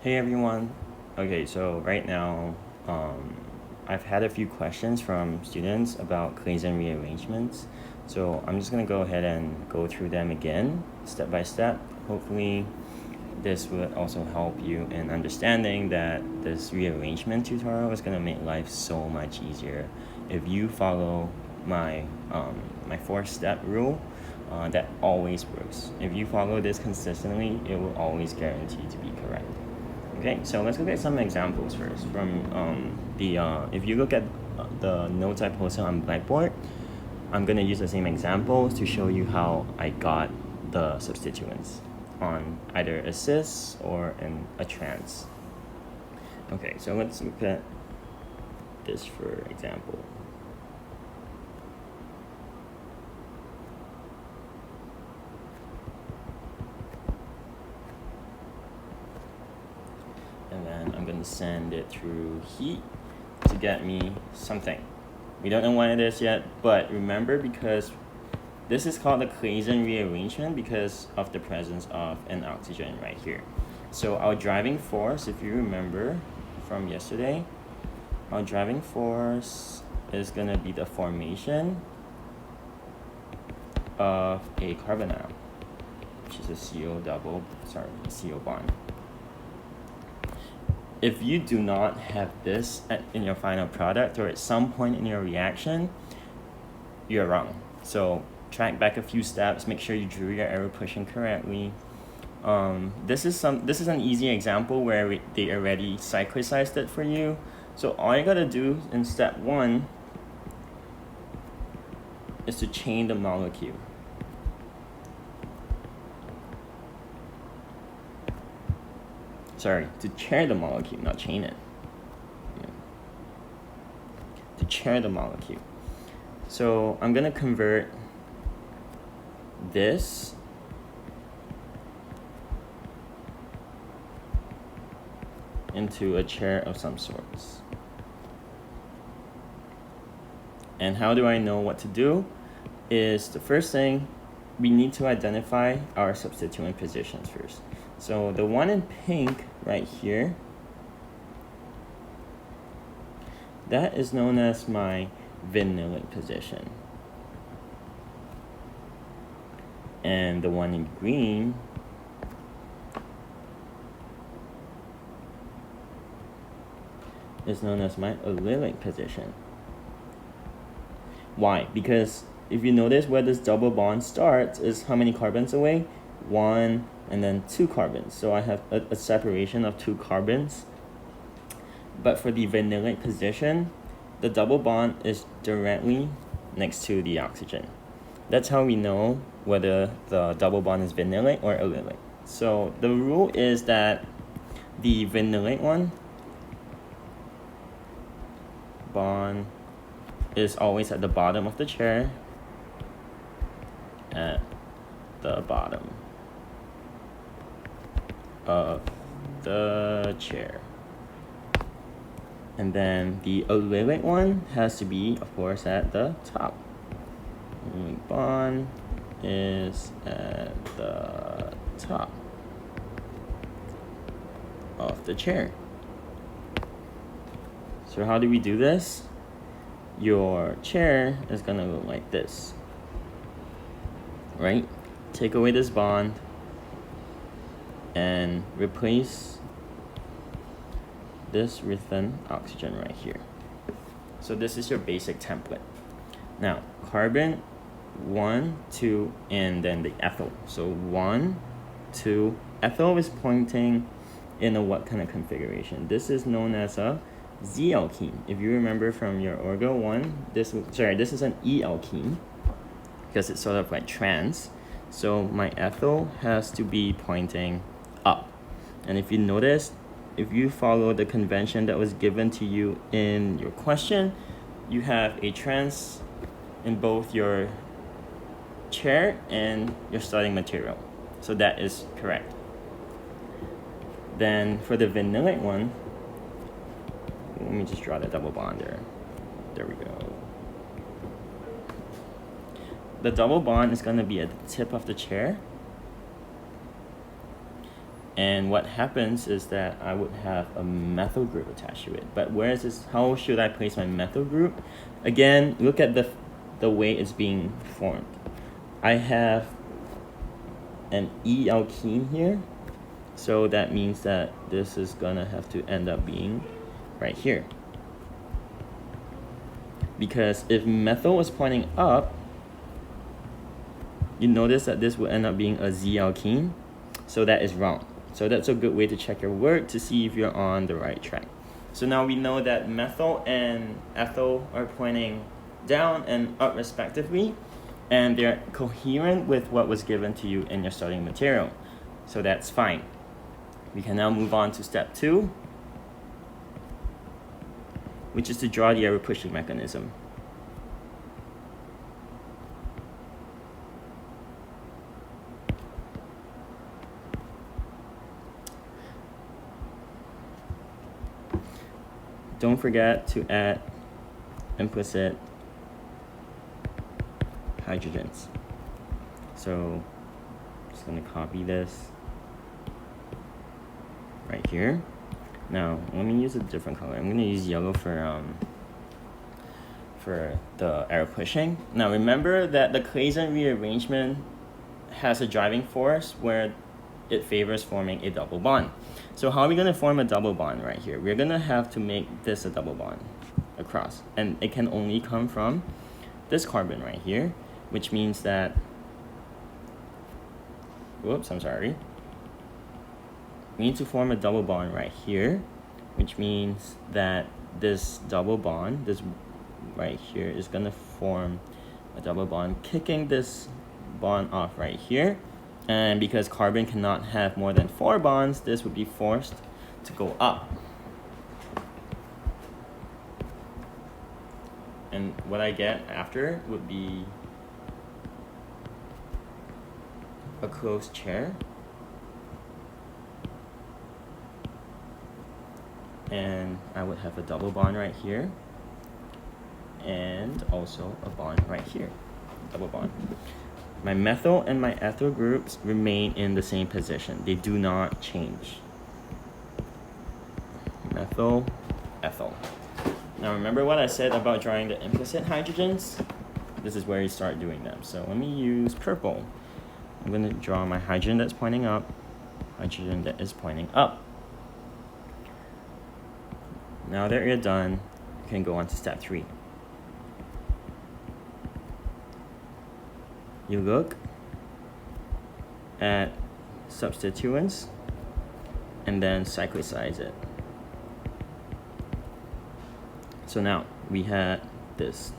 Hey everyone. Okay, so right now, I've had a few questions from students about Claisen rearrangements. So I'm just gonna go ahead and go through them again, step by step. Hopefully, this will also help you in understanding that this rearrangement tutorial is gonna make life so much easier if you follow my my 4-step rule. That always works. If you follow this consistently, it will always guarantee to be correct. Okay, so let's look at some examples first. If you look at the notes I posted on Blackboard, I'm gonna use the same examples to show you how I got the substituents on either a cis or in a trans. Okay, so let's look at this for example. And then I'm gonna send it through heat to get me something. We don't know what it is yet, but remember, because this is called the Claisen rearrangement because of the presence of an oxygen right here. So our driving force, if you remember from yesterday, our driving force is gonna be the formation of a carbonyl, which is a CO bond. If you do not have this in your final product or at some point in your reaction, you're wrong. So track back a few steps, make sure you drew your arrow pushing correctly. This is an easy example where they already cyclicized it for you. So all you gotta do in step 1 is to chain the molecule. Sorry, to chair the molecule, not chain it. Yeah. To chair the molecule. So I'm gonna convert this into a chair of some sorts. And how do I know what to do? Is the first thing, we need to identify our substituent positions first. So the one in pink right here, that is known as my vinylic position. And the one in green is known as my allylic position. Why? Because if you notice where this double bond starts is how many carbons away? 1 and then 2 carbons. So I have a separation of 2 carbons. But for the vinylic position, the double bond is directly next to the oxygen. That's how we know whether the double bond is vinylic or allylic. So the rule is that the vinylic bond is always at the bottom of the chair, at the bottom of the chair. And then the allylic one has to be, of course, at the top. Allylic bond is at the top of the chair. So how do we do this? Your chair is gonna look like this, right? Take away this bond and replace this with an oxygen right here. So this is your basic template. Now, carbon 1, 2, and then the ethyl. So 1, 2, ethyl is pointing in a what kind of configuration? This is known as a Z-alkene. If you remember from your Orgo 1, this is an E-alkene because it's sort of like trans. So my ethyl has to be pointing up. And if you notice, if you follow the convention that was given to you in your question, you have a trans in both your chair and your starting material. So that is correct. Then for the vinylic one, let me just draw that double bond there. There we go. The double bond is going to be at the tip of the chair. And what happens is that I would have a methyl group attached to it. But where is this? How should I place my methyl group? Again, look at the way it's being formed. I have an E alkene here, so that means that this is gonna have to end up being right here. Because if methyl is pointing up, you notice that this will end up being a Z alkene, so that is wrong. So that's a good way to check your work to see if you're on the right track. So now we know that methyl and ethyl are pointing down and up respectively, and they're coherent with what was given to you in your starting material. So that's fine. We can now move on to step 2, which is to draw the arrow pushing mechanism. Don't forget to add implicit hydrogens. So I'm just going to copy this right here. Now let me use a different color. I'm going to use yellow for the arrow pushing. Now remember that the Claisen rearrangement has a driving force where it favors forming a double bond. So how are we going to form a double bond right here? We're going to have to make this a double bond across, and it can only come from this carbon right here, which means that, whoops, I'm sorry. We need to form a double bond right here, which means that this double bond, this right here, is going to form a double bond, kicking this bond off right here. And because carbon cannot have more than 4 bonds, this would be forced to go up. And what I get after would be a closed chair. And I would have a double bond right here. And also a bond right here. Double bond. My methyl and my ethyl groups remain in the same position. They do not change. Methyl, ethyl. Now remember what I said about drawing the implicit hydrogens? This is where you start doing them. So let me use purple. I'm going to draw my hydrogen that's pointing up, hydrogen that is pointing up. Now that you're done, you can go on to step 3. You look at substituents and then cyclicize it. So now we had this.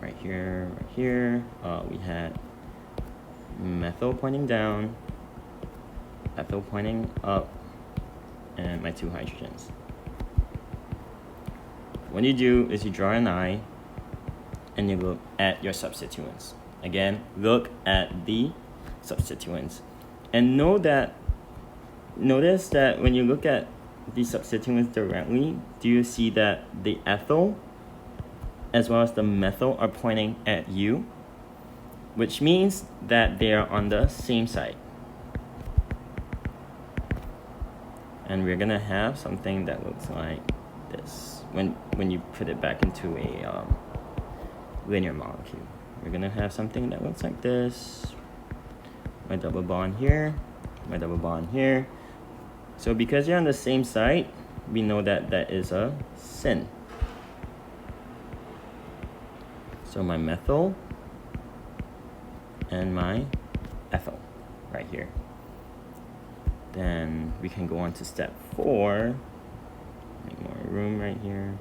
Right here, we had methyl pointing down, ethyl pointing up, and my 2 hydrogens. What you do is you draw an eye and you look at your substituents. Again, look at the substituents. And notice that when you look at the substituents directly, do you see that the ethyl as well as the methyl are pointing at you? Which means that they are on the same side. And we're gonna have something that looks like this. When you put it back into a linear molecule, you're gonna have something that looks like this. My double bond here, my double bond here. So because you're on the same side, we know that that is a syn. So my methyl and my ethyl right here. Then we can go on to step 4. Make more room right here,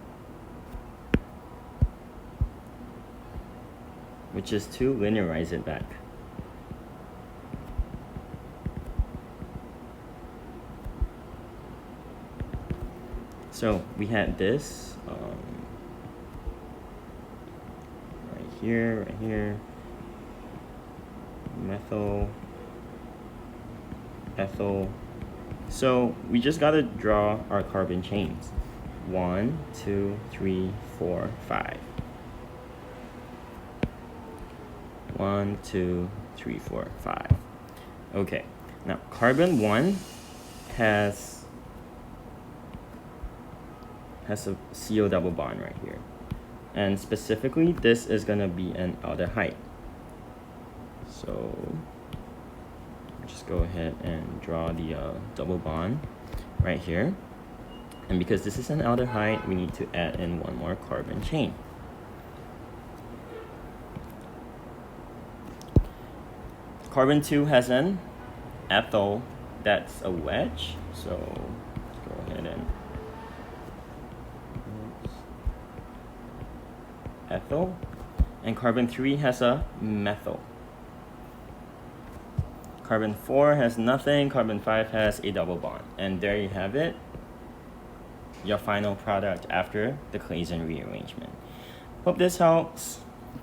which is to linearize it back. So we had this right here, methyl, ethyl. So we just gotta draw our carbon chains. 1, 2, 3, 4, 5. 1, 2, 3, 4, 5. Okay, now carbon 1 has a CO double bond right here. And specifically, this is going to be an aldehyde. So just go ahead and draw the double bond right here. And because this is an aldehyde, we need to add in one more carbon chain. Carbon 2 has an ethyl that's a wedge. So let's go ahead and ethyl. And carbon 3 has a methyl. Carbon 4 has nothing. Carbon 5 has a double bond. And there you have it, your final product after the Claisen rearrangement. Hope this helps.